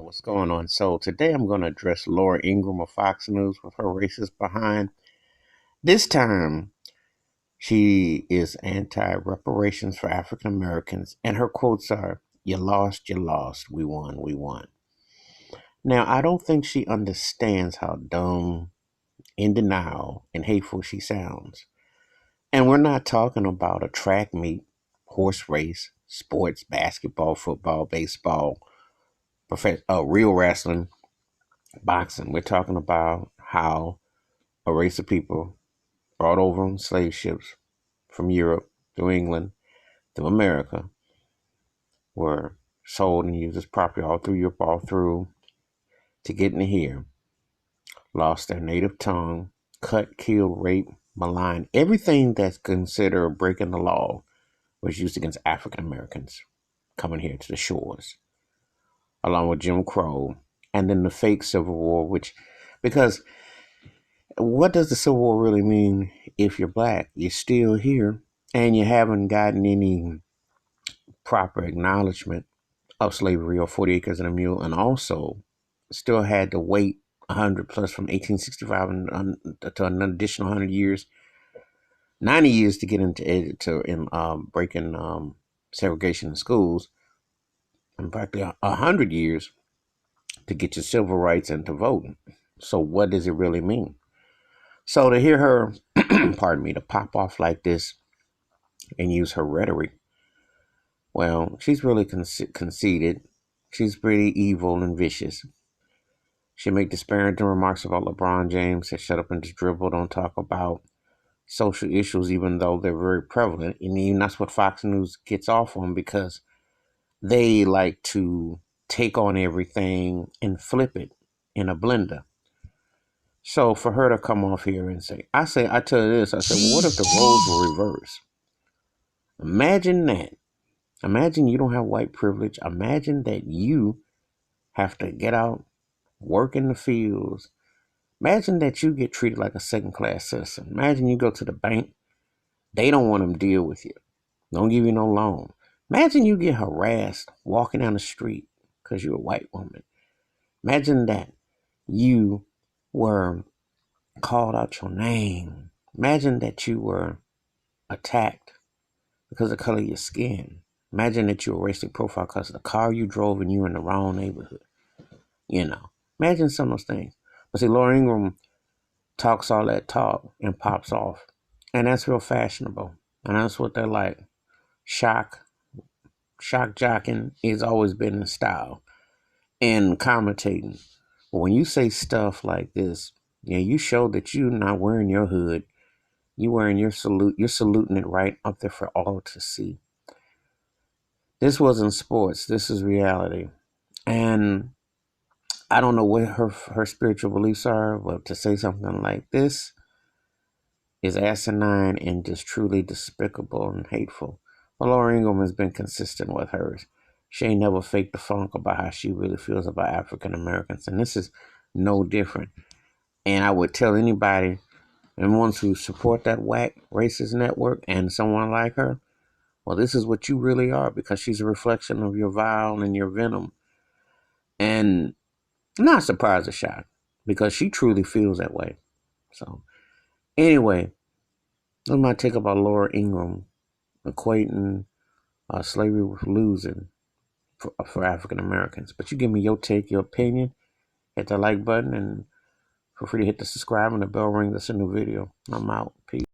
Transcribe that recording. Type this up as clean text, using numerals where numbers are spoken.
What's going on? So today I'm going to address Laura Ingraham of Fox News with her racist behind. This time she is anti-reparations for African Americans, and her quotes are, you lost, we won, we won." Now, I don't think she understands how dumb, in denial, and hateful she sounds. And we're not talking about a track meet, horse race, sports, basketball, football, baseball, real wrestling, boxing. We're talking about how a race of people brought over on slave ships from Europe through England to America were sold and used as property all through Europe, all through to get into here, lost their native tongue, cut, killed, raped, maligned. Everything that's considered breaking the law was used against African Americans coming here to the shores, along with Jim Crow, and then the fake Civil War, because what does the Civil War really mean if you're black? You're still here and you haven't gotten any proper acknowledgement of slavery or 40 acres and a mule, and also still had to wait 100 plus from 1865 to an additional 100 years, 90 years to get into breaking segregation in schools, and practically 100 years to get your civil rights and to voting. So what does it really mean? So to hear her, pardon me, to pop off like this and use her rhetoric, well, she's really conceited. She's pretty evil and vicious. She make disparaging remarks about LeBron James, said shut up and just dribble, don't talk about social issues, even though they're very prevalent. And even that's what Fox News gets off on, because they like to take on everything and flip it in a blender. So for her to come off here and I tell you this, I said, well, what if the roles were reversed? Imagine that. Imagine you don't have white privilege. Imagine that you have to get out, work in the fields. Imagine that you get treated like a second class citizen. Imagine you go to the bank. They don't want to deal with you. Don't give you no loan. Imagine you get harassed walking down the street because you're a white woman. Imagine that you were called out your name. Imagine that you were attacked because of the color of your skin. Imagine that you were racially profiled because of the car you drove and you were in the wrong neighborhood. Imagine some of those things. But see, Laura Ingraham talks all that talk and pops off. And that's real fashionable. And that's what they're like. Shock jocking has always been in style. And commentating. But when you say stuff like this, you show that you're not wearing your hood. You're wearing your salute. You're saluting it right up there for all to see. This wasn't sports. This is reality. And I don't know what her spiritual beliefs are, but to say something like this is asinine and just truly despicable and hateful. Well, Laura Ingraham has been consistent with hers. She ain't never faked the funk about how she really feels about African Americans, and this is no different. And I would tell anybody and ones who support that whack racist network and someone like her, well, this is what you really are, because she's a reflection of your vile and your venom. And I'm not surprised or shocked, because she truly feels that way. So anyway, that's my take about Laura Ingraham equating slavery with losing for African Americans. But you give me your take, your opinion, hit the like button, and feel free to hit the subscribe and the bell ring that's in the video. I'm out. Peace.